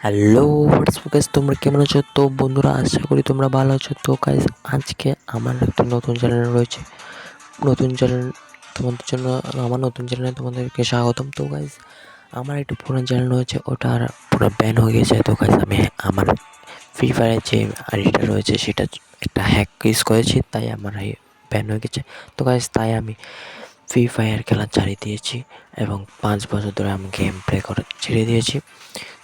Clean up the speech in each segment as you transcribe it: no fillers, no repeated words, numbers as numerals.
Hello WhatsApp guys, তোমরা কেমন আছো? তো বন্ধুরা, আশা করি তোমরা ভালো আছো। তো গাইস, আজকে আমার একটা নতুন চ্যানেল রয়েছে। নতুন চ্যানেল তোমাদের জন্য, আমার নতুন চ্যানেলে তোমাদেরকে স্বাগতম। তো গাইস, আমার একটা পুরান চ্যানেল রয়েছে, ওটা আর পুরো ব্যান হয়ে গেছে। তো গাইস, আমি আমার ফ্রি ফায়ারের যে আইডিটা রয়েছে সেটা একটা হ্যাক ইউজ করেছি, তাই আমার ব্যান হয়ে গেছে। তো গাইস, তাই আমি ফ্রি ফায়ার খেলা ছাড়িয়ে দিয়েছি এবং 5 বছর ধরে আমি গেম প্লে করা ছেড়ে দিয়েছি।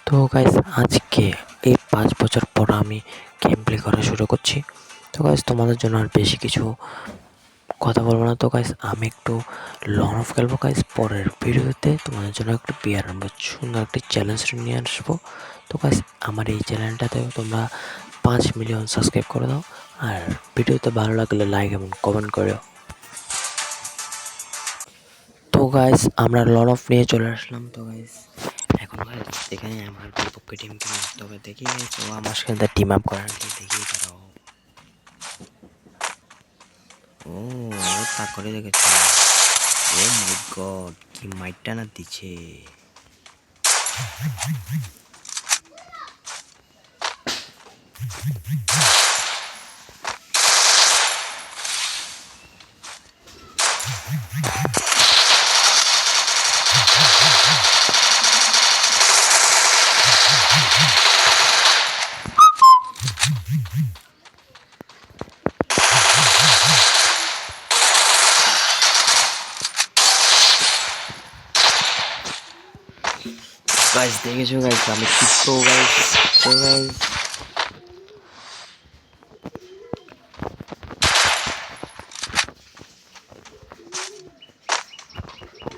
তো গাইস, আজকে এই 5 বছর পর আমি গেম প্লে করা শুরু করছি। তো গাইস, তোমাদের জন্য আর বেশি কিছু কথা বলবো না। তো গাইস, আমি একটু লন অফ খেলবো। গাইস, পরের ভিডিওতে তোমাদের জন্য একটু বিয়ার আনবো, সুন্দর একটি চ্যালেঞ্জ নিয়ে আসবো। তো গাইস, আমার এই চ্যানেলটাতে তোমরা 5 মিলিয়ন সাবস্ক্রাইব করে দাও, আর ভিডিওতে ভালো লাগলে লাইক এবং কমেন্ট করো। তো গাইস, আমরা লন অফ নিয়ে চলে আসলাম। তো গাইস, এখন গাইস এখানে আমার বিপক্ষে টিমকে মারতে হবে। দেখি গাইস, ও আমার সাথে টিম আপ করার কি, দেখি তারাও। ও তা করে দেখেছে। ও মাই গড, কি মাইটটা না দিচ্ছে। গাইস দেখেছো গাইস, আমি টিপতো গাইস। তো গাইস,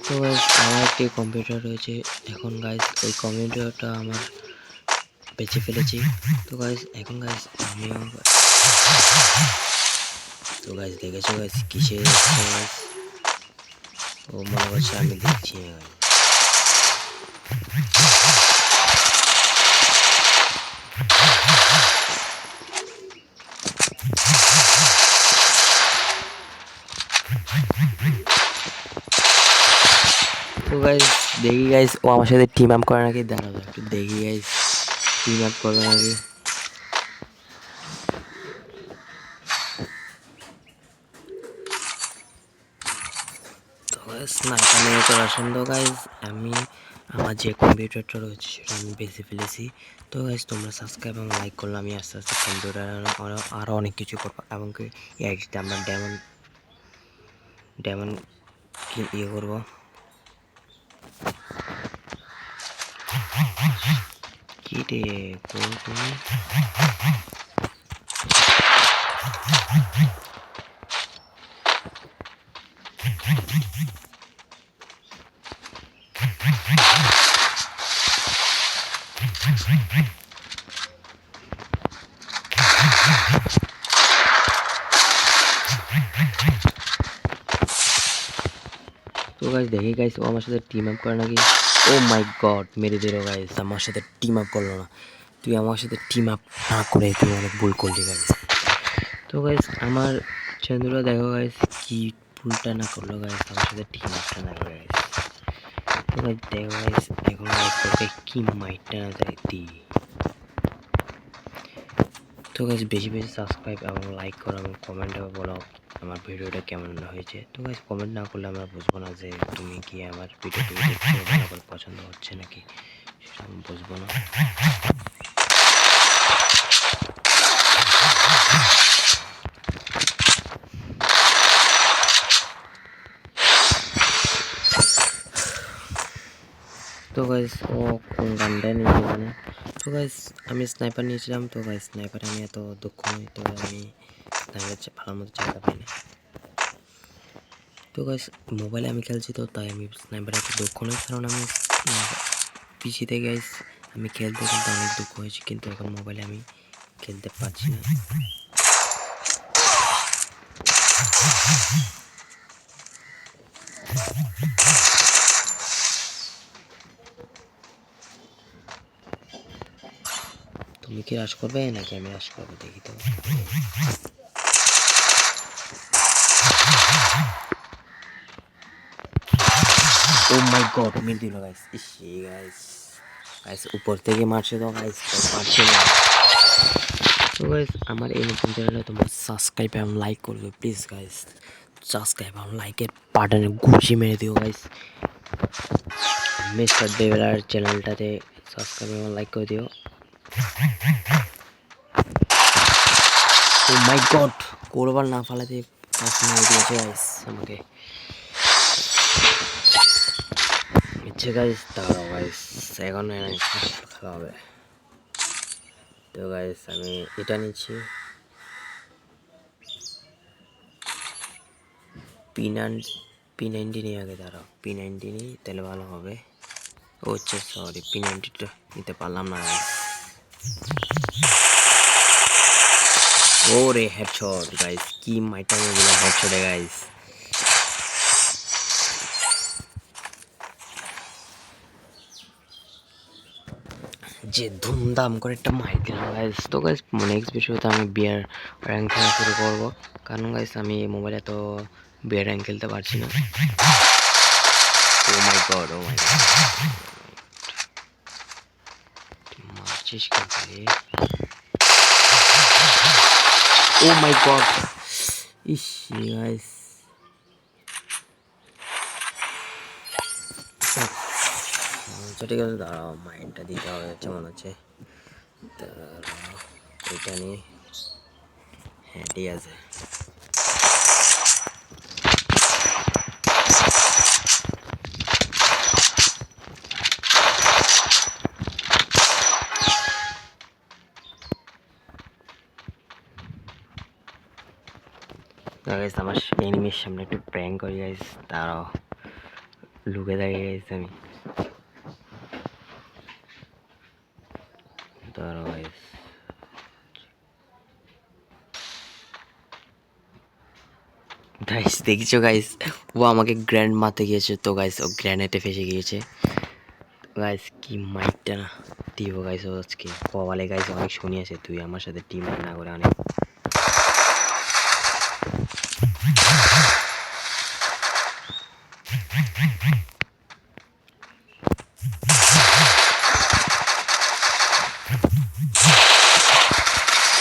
তো গাইস, আমার একটি কম্পিউটার রয়েছে। এখন গাইস, ওই কম্পিউটারটা আমার বেঁচে ফেলেছি। তো গাইস, এখন গাইস আমিও, তো গাইস দেখেছো গাইস কিসে গাইস, ও মনে করছে আমি দেখছি না গাইস। তো গাইস দেখি গাইস, ও আমার সাথে টিম আপ করে নাকি, দাঁড়াবো একটু দেখি গাইস, টিম আপ করবে নাকি। তো গাইস স্নাইপার নিয়ে চলে আসেন। তো গাইস, আমি আমার যে কম্পিউটারটা রয়েছে সেটা আমি বেঁচে ফেলেছি। তো গাইস, তোমরা সাবস্ক্রাইব এবং লাইক করলে আমি আস্তে আস্তে কম্পিউটার আরও অনেক কিছু করবো, এমনকি এই আইডিতে আমরা ডায়মন্ড ডায়মন্ড ইয়ে করবো। কি রে তুমি, তো গাইস দেখি গাইস, ও আমার সাথে টিম আপ করে নাকি। ও মাই গড, মেরে দিল গাইস, আমার সাথে টিম আপ করলো না। তুই আমার সাথে টিম আপ না করে তুই অনেক ভুল করলি গাইস। তো গাইস, আমার চন্দ্রা দেখো গাইস, কি ভুলটা না করলো গাইস, আমার সাথে টিম আপটা না করে গাইস। তো গাইস দেখো গাইস, এখন গাইস তোকে কি মাইটটা না যায় দি। তো গাইস, বেশি বেশি সাবস্ক্রাইব এবং লাইক করো এবং কমেন্টে বলো আমার ভিডিওটা কেমন হয়েছে। তো গাইস, কমেন্ট না করলে আমরা বুঝবো না যে তুমি কি আমার ভিডিওটি দেখছো, ভালো করে পছন্দ হচ্ছে নাকি, সেটা আমি বুঝবো না। তো গাইস, ও কোন গানটা নিয়েছে মানে। তো গাইস, আমি স্নাইপার নিয়েছিলাম। তো গাইস, স্নাইপারে আমি এত দুঃখ নই, তো আমি স্নাইপার ভালো মতো চালাতে পারি না। তো গাইস, মোবাইলে আমি খেলছি, তো তাই আমি স্নাইপারে এত দুঃখ নই, কারণ আমি পিসিতে গাইস আমি খেলতে খেলতে অনেক দুঃখ হয়েছে, কিন্তু এখন মোবাইলে আমি খেলতে পারছি না। তুমি কি রাশ করবে নাকি আমি রাশ করবো, দেখি তো। ও মাই গড, মেরে দিল গাইস। ইস গাইস, গাইস উপর থেকে মারছে তো গাইস পারছে না। তো গাইস আমার এই নতুন চ্যানেলে তোমরা সাবস্ক্রাইব এবং লাইক করবে প্লিজ গাইস। সাবস্ক্রাইব এবং লাইকের বাটনে ঘুষি মেরে দিও গাইস। মিস্টার ডেভেলার চ্যানেলটাতে সাবস্ক্রাইব এবং লাইক করে দিও। ও মাই গড, কোরবাল না ফালাতে পাস মেরে দিয়েছে গাইস আমাকে। ইচ্ছে গাইস দাঁড়াও গাইস, এখন খেলা হবে। তো গাইস আমি এটা নিচ্ছি, P90 নিয়ে আগে দাঁড়াও, P90 নিই তাহলে ভালো হবে। ও আচ্ছা সরি, P90টা নিতে পারলাম না গাইস। ওরে হেডশট গাইস, কি মাইটা মেরে দিলাম হেডশটে গাইস। যে ধুমধাম করে একটা মাইর দিলাম গাইস। তো গাইস নেক্সট ভিডিওতে আমি বিয়ার র্যাঙ্ক খেলা শুরু করবো, কারণ গাইস আমি মোবাইলে তো বিয়ার র্যাঙ্ক খেলতে পারছি না। ও মাই গড, ও মাই গড, মারছিস কাকে? ও মাই গড, ইস গাইস ঠিক আছে দাঁড়াও, মাইন্ডটা দিতে হবে যেমন আছে। এটা নিয়ে হ্যাঁ ঠিক আছে। গাইস আমার এনিমির সামনে একটু প্র্যাঙ্ক করি গাইস, দাঁড়াও লুকে দাঁড়িয়ে গাইস আমি, দাঁড়াও গাইস। গাইস দেখছো গাইস, ও আমাকে গ্র্যান্ড মারতে গিয়েছে, তো গাইস ও গ্র্যানেটে ফেসে গিয়েছে গাইস। কি মাইটটা না দিব গাইস ও আজকে কবালে গাইস, অনেক শুনিয়েছে তুই আমার সাথে টিম না করে অনেক।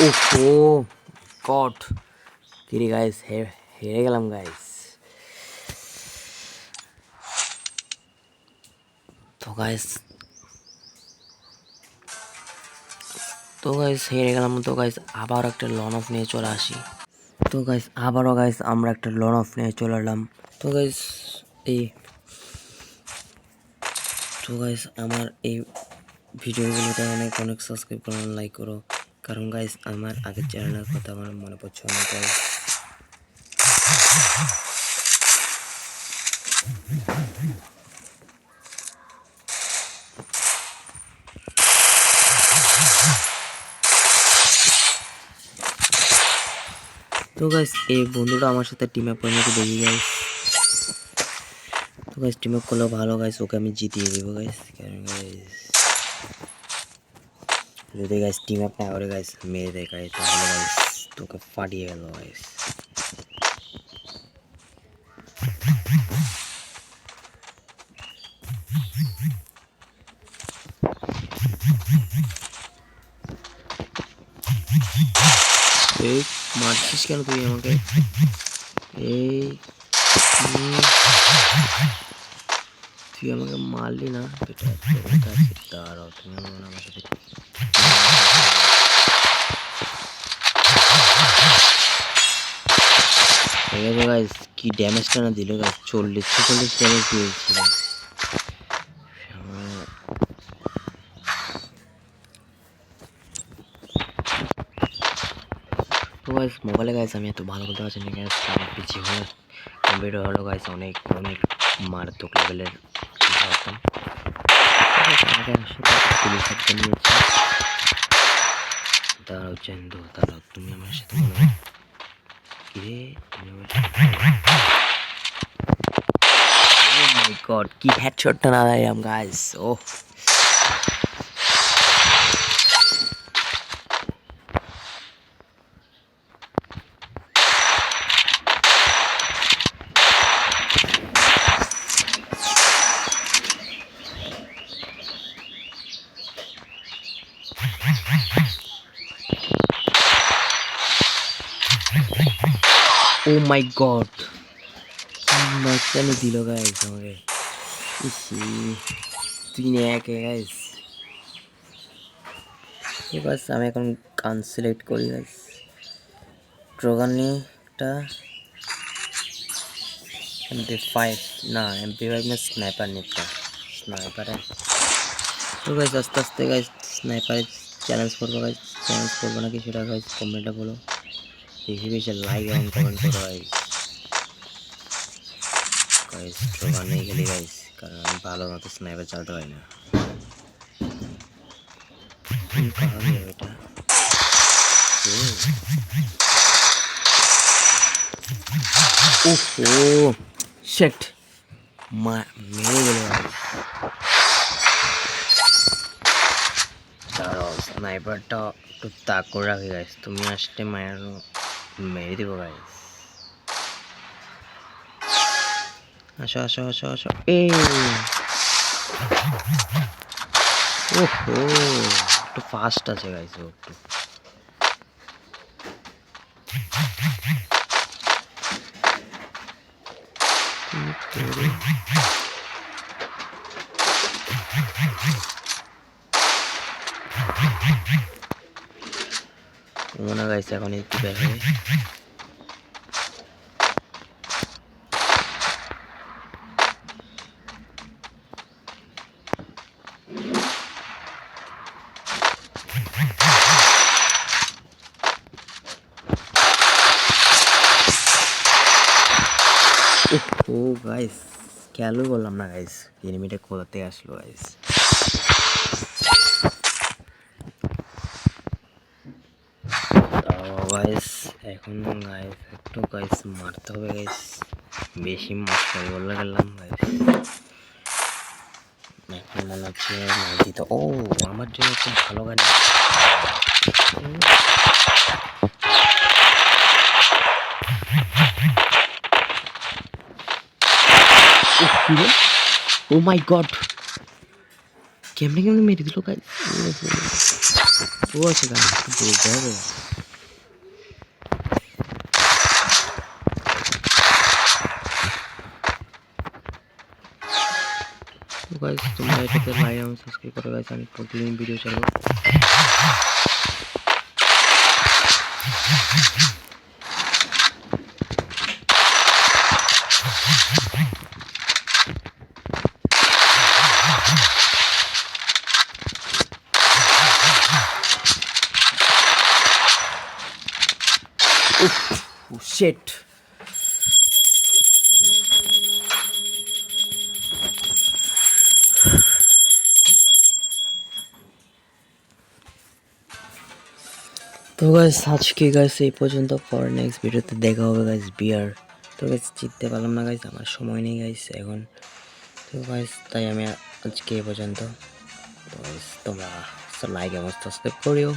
ওহো গড, কিরে গাইস হেরে গেলাম গাইস। তো গাইস হেরে গেলাম। তো গাইস আবার একটা লন অফ নিয়ে চলে আসি। তো গাইস আবারও গাইস আমরা একটা লন অফ নিয়ে চলে এলাম। তো গাইস আমার এই ভিডিওগুলোতে অনেক অনেক সাবস্ক্রাইব করো, লাইক করো, কারণ গাইস আমার আগের চ্যানেলের কথা আমার মনে পড়ছে অনেক গাইস। তো গাইস এই বন্ধুটা আমার সাথে টিম আপ করে নাকি দেখি গাইস। তো গাইস টিম আপ করলেও ভালো গাইস, ওকে আমি জিতিয়ে দেবো গাইস, কারণ গাইস যদি গাইস টিম আপ না করে গাইস মেরে দেয় গাইস, তাহলে গাইস তোকে ফাটিয়ে গেল গাইস। এই মারছিস কেন তুই আমাকে? এই তুই আমাকে মারলি না বেটা, দাঁড়াও তুমি আমার সাথে। ঠিক আছে গাইস, কি ড্যামেজটা না দিল গাইস, 40 ড্যামেজ দিয়েছিল। তো গাইস মোবাইলে গাইস আমি এত ভালো করতে পারছি না গাইস, আমার পিছিয়ে হলো কম্পিউটার হলো গাইস, অনেক অনেক মারাত্মক লেভেলের পারতাম। দাঁড়াও চেন্দু, দাঁড়াও তুমি আমার সাথে মনে হয় কিরে, তুমি আমার ও মাই গড, কি হেডশটটা না দিলাম গাইস। ওহ ও মাই গড, মাঝখানে দিল গাইস আমাকে। EC 3-1 guys. ঠিক আছে, আমি এখন গান সিলেক্ট করি গাইস। ট্রোগান নিয়ে একটা MP5, না MP5 না স্নাইপার নিতে, স্নাইপারে। তো গাইস আস্তে আস্তে গাইস স্নাইপারে চ্যালেঞ্জ করবো গাইস। চ্যালেঞ্জ করবো নাকি সেটা গাইস কমেন্টে বলো। বেশি বেশি লাইক এবং কমেন্ট করো গাইস। গাইস ট্রোগান নিয়ে খেলি গাইস, কারণ আমি ভালো মতো স্নাইপার চালাতে পারি না। कहाँ गया बेटा? ओहो शिट, मेरे गले দাঁড়াও, স্নাইপারটা একটু তাক করে রাখি গাইস। তুমি আসতে মায়ানো মেরে দেবো গাইস। আসো আসো আসো আসো। ওহো, একটু ফাস্ট আছে গাইস ও একটু। মনে গাইস এখন একটু দেখে। ও গাইস খেয়ালও বললাম না গাইস, এনিমিটা কোথাতে আসলো গাইস। গাইস এখন গাইস একটু গাইস মারতে হবে গাইস, বেশি মারতে হবে বলে গেলাম গাইস। এখন মনে হচ্ছে মাইজি তো, ও আমার জন্য খুব ভালো গান। ও মাই গড, কেমনে কেমনে মেরে দিল গাইস। ও আছে গাইস, বলতে হবে। गाइस তোমরা এটাতে লাইক এবং সাবস্ক্রাইব করো গাইস, আমি প্রতিদিন ভিডিও ছাড়বো। Oh shit. তো গাইস আজকে গাইস এই পর্যন্ত, পর নেক্সট ভিডিওতে দেখা হবে গাইস বিয়ার। তো গাইস জিততে পারলাম না গাইস, আমার সময় নেই গাইস এখন। তো গাইস তাই আমি আজকে এই পর্যন্ত। তো গাইস তোমরা লাইক এবং সাবস্ক্রাইব করিও।